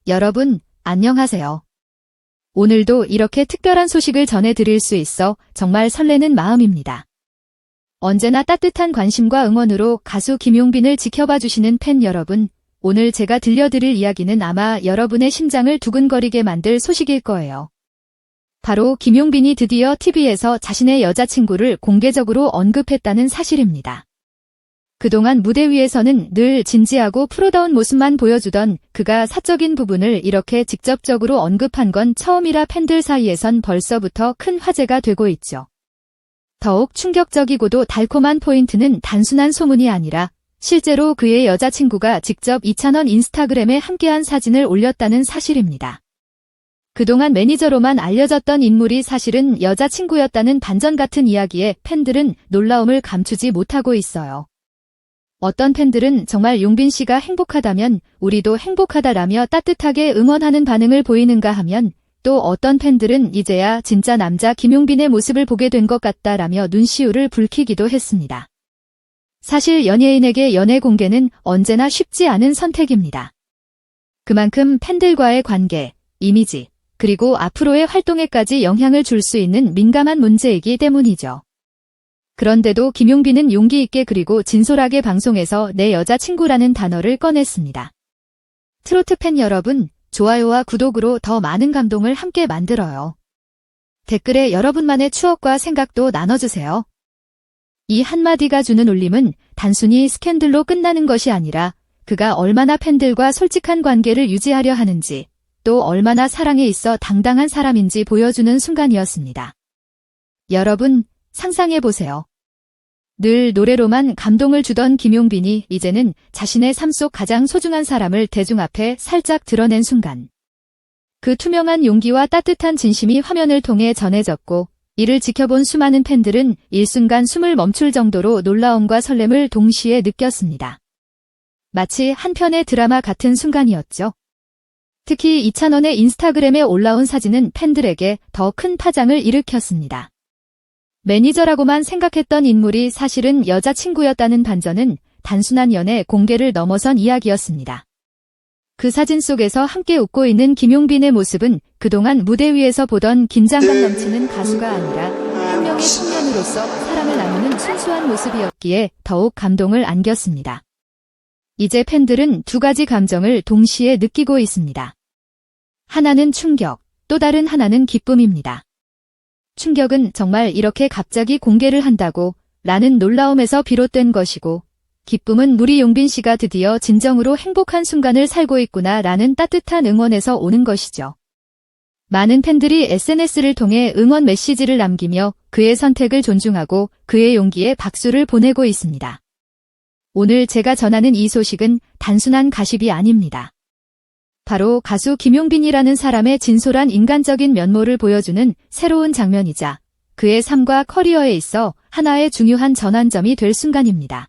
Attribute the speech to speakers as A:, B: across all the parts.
A: 여러분, 안녕하세요. 오늘도 이렇게 특별한 소식을 전해드릴 수 있어 정말 설레는 마음입니다. 언제나 따뜻한 관심과 응원으로 가수 김용빈을 지켜봐 주시는 팬 여러분, 오늘 제가 들려드릴 이야기는 아마 여러분의 심장을 두근거리게 만들 소식일 거예요. 바로 김용빈이 드디어 TV에서 자신의 여자친구를 공개적으로 언급했다는 사실입니다. 그동안 무대 위에서는 늘 진지하고 프로다운 모습만 보여주던 그가 사적인 부분을 이렇게 직접적으로 언급한 건 처음이라 팬들 사이에선 벌써부터 큰 화제가 되고 있죠. 더욱 충격적이고도 달콤한 포인트는 단순한 소문이 아니라 실제로 그의 여자친구가 직접 이찬원 인스타그램에 함께한 사진을 올렸다는 사실입니다. 그동안 매니저로만 알려졌던 인물이 사실은 여자친구였다는 반전 같은 이야기에 팬들은 놀라움을 감추지 못하고 있어요. 어떤 팬들은 정말 용빈 씨가 행복하다면 우리도 행복하다라며 따뜻하게 응원하는 반응을 보이는가 하면 또 어떤 팬들은 이제야 진짜 남자 김용빈의 모습을 보게 된 것 같다라며 눈시울을 붉히기도 했습니다. 사실 연예인에게 연애 공개는 언제나 쉽지 않은 선택입니다. 그만큼 팬들과의 관계, 이미지, 그리고 앞으로의 활동에까지 영향을 줄 수 있는 민감한 문제이기 때문이죠. 그런데도 김용빈은 용기 있게 그리고 진솔하게 방송에서 내 여자친구라는 단어를 꺼냈습니다. 트로트 팬 여러분, 좋아요와 구독으로 더 많은 감동을 함께 만들어요. 댓글에 여러분만의 추억과 생각도 나눠주세요. 이 한마디가 주는 울림은 단순히 스캔들로 끝나는 것이 아니라 그가 얼마나 팬들과 솔직한 관계를 유지하려 하는지 또 얼마나 사랑에 있어 당당한 사람인지 보여주는 순간이었습니다. 여러분, 상상해보세요. 늘 노래로만 감동을 주던 김용빈이 이제는 자신의 삶 속 가장 소중한 사람을 대중 앞에 살짝 드러낸 순간. 그 투명한 용기와 따뜻한 진심이 화면을 통해 전해졌고 이를 지켜본 수많은 팬들은 일순간 숨을 멈출 정도로 놀라움과 설렘을 동시에 느꼈습니다. 마치 한 편의 드라마 같은 순간이었죠. 특히 이찬원의 인스타그램에 올라온 사진은 팬들에게 더 큰 파장을 일으켰습니다. 매니저라고만 생각했던 인물이 사실은 여자친구였다는 반전은 단순한 연애 공개를 넘어선 이야기였습니다. 그 사진 속에서 함께 웃고 있는 김용빈의 모습은 그동안 무대 위에서 보던 긴장감 넘치는 가수가 아니라 한 명의 청년으로서 사랑을 나누는 순수한 모습이었기에 더욱 감동을 안겼습니다. 이제 팬들은 두 가지 감정을 동시에 느끼고 있습니다. 하나는 충격, 또 다른 하나는 기쁨입니다. 충격은 정말 이렇게 갑자기 공개를 한다고 라는 놀라움에서 비롯된 것이고 기쁨은 우리 용빈 씨가 드디어 진정으로 행복한 순간을 살고 있구나 라는 따뜻한 응원에서 오는 것이죠. 많은 팬들이 SNS를 통해 응원 메시지를 남기며 그의 선택을 존중하고 그의 용기에 박수를 보내고 있습니다. 오늘 제가 전하는 이 소식은 단순한 가십이 아닙니다. 바로 가수 김용빈이라는 사람의 진솔한 인간적인 면모를 보여주는 새로운 장면이자 그의 삶과 커리어에 있어 하나의 중요한 전환점이 될 순간입니다.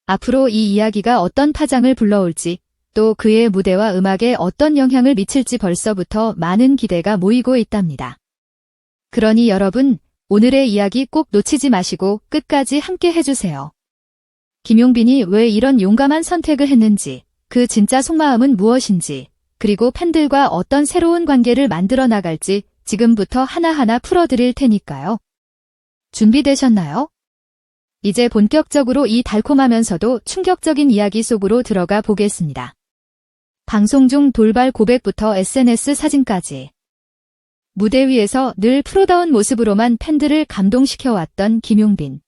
A: 앞으로 이 이야기가 어떤 파장을 불러올지 또 그의 무대와 음악에 어떤 영향을 미칠지 벌써부터 많은 기대가 모이고 있답니다. 그러니 여러분, 오늘의 이야기 꼭 놓치지 마시고 끝까지 함께 해주세요. 김용빈이 왜 이런 용감한 선택을 했는지, 그 진짜 속마음은 무엇인지, 그리고 팬들과 어떤 새로운 관계를 만들어 나갈지 지금부터 하나하나 풀어드릴 테니까요. 준비되셨나요? 이제 본격적으로 이 달콤하면서도 충격적인 이야기 속으로 들어가 보겠습니다. 방송 중 돌발 고백부터 SNS 사진까지. 무대 위에서 늘 프로다운 모습으로만 팬들을 감동시켜왔던 김용빈.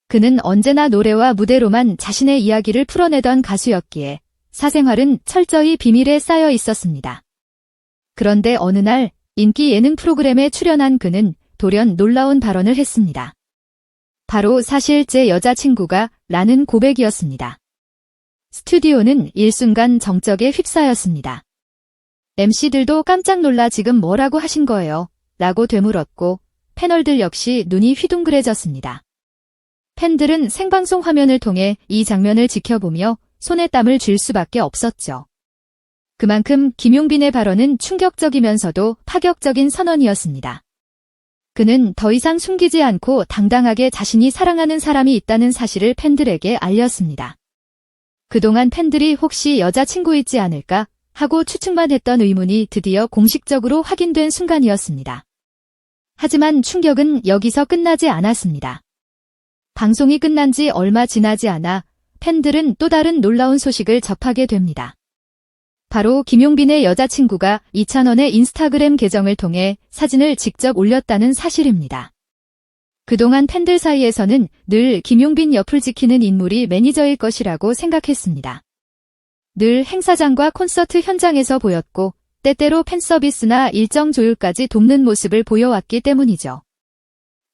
A: 그는 언제나 노래와 무대로만 자신의 이야기를 풀어내던 가수였기에 사생활은 철저히 비밀에 쌓여 있었습니다. 그런데 어느 날 인기 예능 프로그램에 출연한 그는 돌연 놀라운 발언을 했습니다. 바로 사실 제 여자친구가 라는 고백이었습니다. 스튜디오는 일순간 정적에 휩싸였습니다. MC들도 깜짝 놀라 지금 뭐라고 하신 거예요? 라고 되물었고 패널들 역시 눈이 휘둥그레졌습니다. 팬들은 생방송 화면을 통해 이 장면을 지켜보며 손에 땀을 쥘 수밖에 없었죠. 그만큼 김용빈의 발언은 충격적이면서도 파격적인 선언이었습니다. 그는 더 이상 숨기지 않고 당당하게 자신이 사랑하는 사람이 있다는 사실을 팬들에게 알렸습니다. 그동안 팬들이 혹시 여자친구 있지 않을까 하고 추측만 했던 의문이 드디어 공식적으로 확인된 순간이었습니다. 하지만 충격은 여기서 끝나지 않았습니다. 방송이 끝난 지 얼마 지나지 않아 팬들은 또 다른 놀라운 소식을 접하게 됩니다. 바로 김용빈의 여자친구가 이찬원의 인스타그램 계정을 통해 사진을 직접 올렸다는 사실입니다. 그동안 팬들 사이에서는 늘 김용빈 옆을 지키는 인물이 매니저일 것이라고 생각했습니다. 늘 행사장과 콘서트 현장에서 보였고 때때로 팬서비스나 일정 조율까지 돕는 모습을 보여왔기 때문이죠.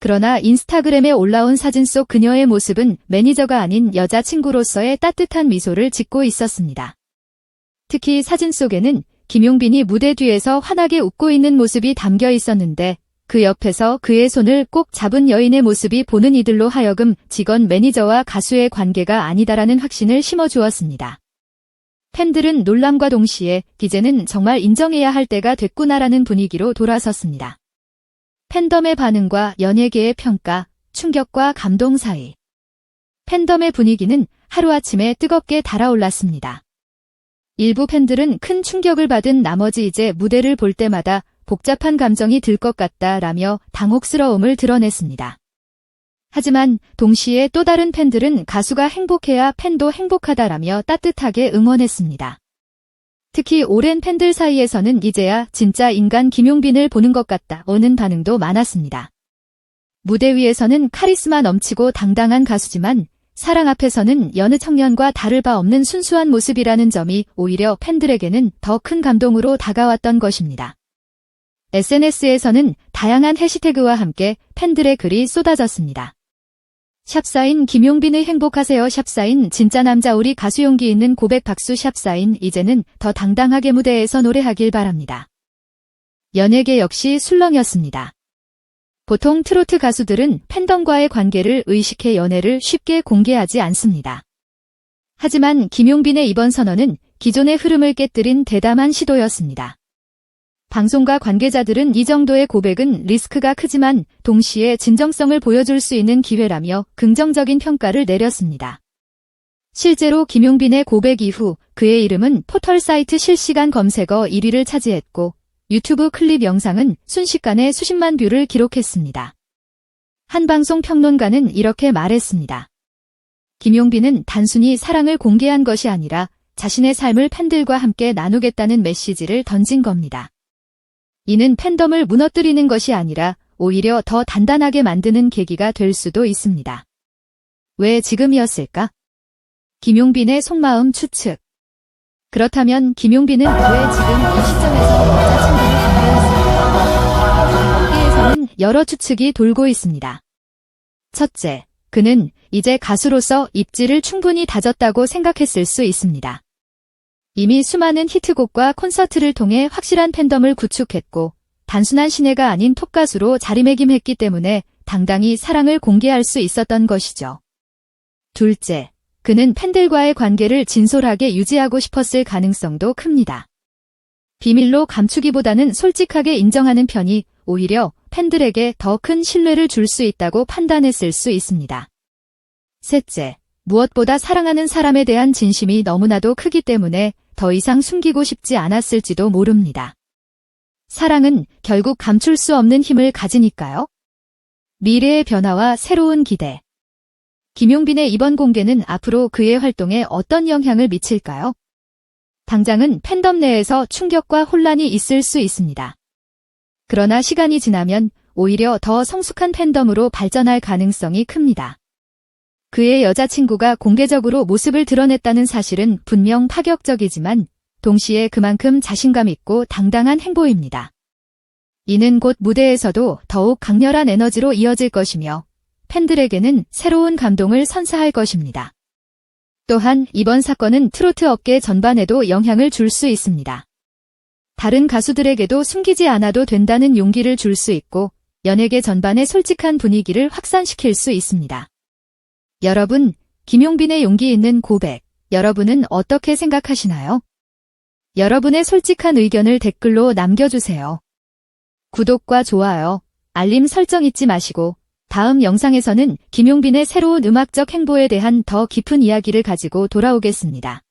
A: 그러나 인스타그램에 올라온 사진 속 그녀의 모습은 매니저가 아닌 여자친구로서의 따뜻한 미소를 짓고 있었습니다. 특히 사진 속에는 김용빈이 무대 뒤에서 환하게 웃고 있는 모습이 담겨 있었는데 그 옆에서 그의 손을 꼭 잡은 여인의 모습이 보는 이들로 하여금 직원 매니저와 가수의 관계가 아니다라는 확신을 심어주었습니다. 팬들은 놀람과 동시에 이제는 정말 인정해야 할 때가 됐구나라는 분위기로 돌아섰습니다. 팬덤의 반응과 연예계의 평가, 충격과 감동 사이. 팬덤의 분위기는 하루아침에 뜨겁게 달아올랐습니다. 일부 팬들은 큰 충격을 받은 나머지 이제 무대를 볼 때마다 복잡한 감정이 들 것 같다라며 당혹스러움을 드러냈습니다. 하지만 동시에 또 다른 팬들은 가수가 행복해야 팬도 행복하다라며 따뜻하게 응원했습니다. 특히 오랜 팬들 사이에서는 이제야 진짜 인간 김용빈을 보는 것 같다는 반응도 많았습니다. 무대 위에서는 카리스마 넘치고 당당한 가수지만 사랑 앞에서는 여느 청년과 다를 바 없는 순수한 모습이라는 점이 오히려 팬들에게는 더 큰 감동으로 다가왔던 것입니다. SNS에서는 다양한 해시태그와 함께 팬들의 글이 쏟아졌습니다. 샵사인 김용빈의 행복하세요. 샵사인 진짜 남자 우리 가수 용기 있는 고백 박수. 샵사인 이제는 더 당당하게 무대에서 노래하길 바랍니다. 연예계 역시 술렁이었습니다. 보통 트로트 가수들은 팬덤과의 관계를 의식해 연애를 쉽게 공개하지 않습니다. 하지만 김용빈의 이번 선언은 기존의 흐름을 깨뜨린 대담한 시도였습니다. 방송과 관계자들은 이 정도의 고백은 리스크가 크지만 동시에 진정성을 보여줄 수 있는 기회라며 긍정적인 평가를 내렸습니다. 실제로 김용빈의 고백 이후 그의 이름은 포털 사이트 실시간 검색어 1위를 차지했고 유튜브 클립 영상은 순식간에 수십만 뷰를 기록했습니다. 한 방송 평론가는 이렇게 말했습니다. 김용빈은 단순히 사랑을 공개한 것이 아니라 자신의 삶을 팬들과 함께 나누겠다는 메시지를 던진 겁니다. 이는 팬덤을 무너뜨리는 것이 아니라 오히려 더 단단하게 만드는 계기가 될 수도 있습니다. 왜 지금이었을까? 김용빈의 속마음 추측. 그렇다면 김용빈은 왜 지금 이 시점에서 여자친구를 공개했을까? 여기에서는 여러 추측이 돌고 있습니다. 첫째, 그는 이제 가수로서 입지를 충분히 다졌다고 생각했을 수 있습니다. 이미 수많은 히트곡과 콘서트를 통해 확실한 팬덤을 구축했고 단순한 신예가 아닌 톱가수로 자리매김했기 때문에 당당히 사랑을 공개할 수 있었던 것이죠. 둘째, 그는 팬들과의 관계를 진솔하게 유지하고 싶었을 가능성도 큽니다. 비밀로 감추기보다는 솔직하게 인정하는 편이 오히려 팬들에게 더 큰 신뢰를 줄 수 있다고 판단했을 수 있습니다. 셋째, 무엇보다 사랑하는 사람에 대한 진심이 너무나도 크기 때문에 더 이상 숨기고 싶지 않았을지도 모릅니다. 사랑은 결국 감출 수 없는 힘을 가지니까요. 미래의 변화와 새로운 기대. 김용빈의 이번 공개는 앞으로 그의 활동에 어떤 영향을 미칠까요? 당장은 팬덤 내에서 충격과 혼란이 있을 수 있습니다. 그러나 시간이 지나면 오히려 더 성숙한 팬덤으로 발전할 가능성이 큽니다. 그의 여자친구가 공개적으로 모습을 드러냈다는 사실은 분명 파격적이지만 동시에 그만큼 자신감 있고 당당한 행보입니다. 이는 곧 무대에서도 더욱 강렬한 에너지로 이어질 것이며 팬들에게는 새로운 감동을 선사할 것입니다. 또한 이번 사건은 트로트 업계 전반에도 영향을 줄 수 있습니다. 다른 가수들에게도 숨기지 않아도 된다는 용기를 줄 수 있고 연예계 전반의 솔직한 분위기를 확산시킬 수 있습니다. 여러분, 김용빈의 용기 있는 고백, 여러분은 어떻게 생각하시나요? 여러분의 솔직한 의견을 댓글로 남겨주세요. 구독과 좋아요, 알림 설정 잊지 마시고 다음 영상에서는 김용빈의 새로운 음악적 행보에 대한 더 깊은 이야기를 가지고 돌아오겠습니다.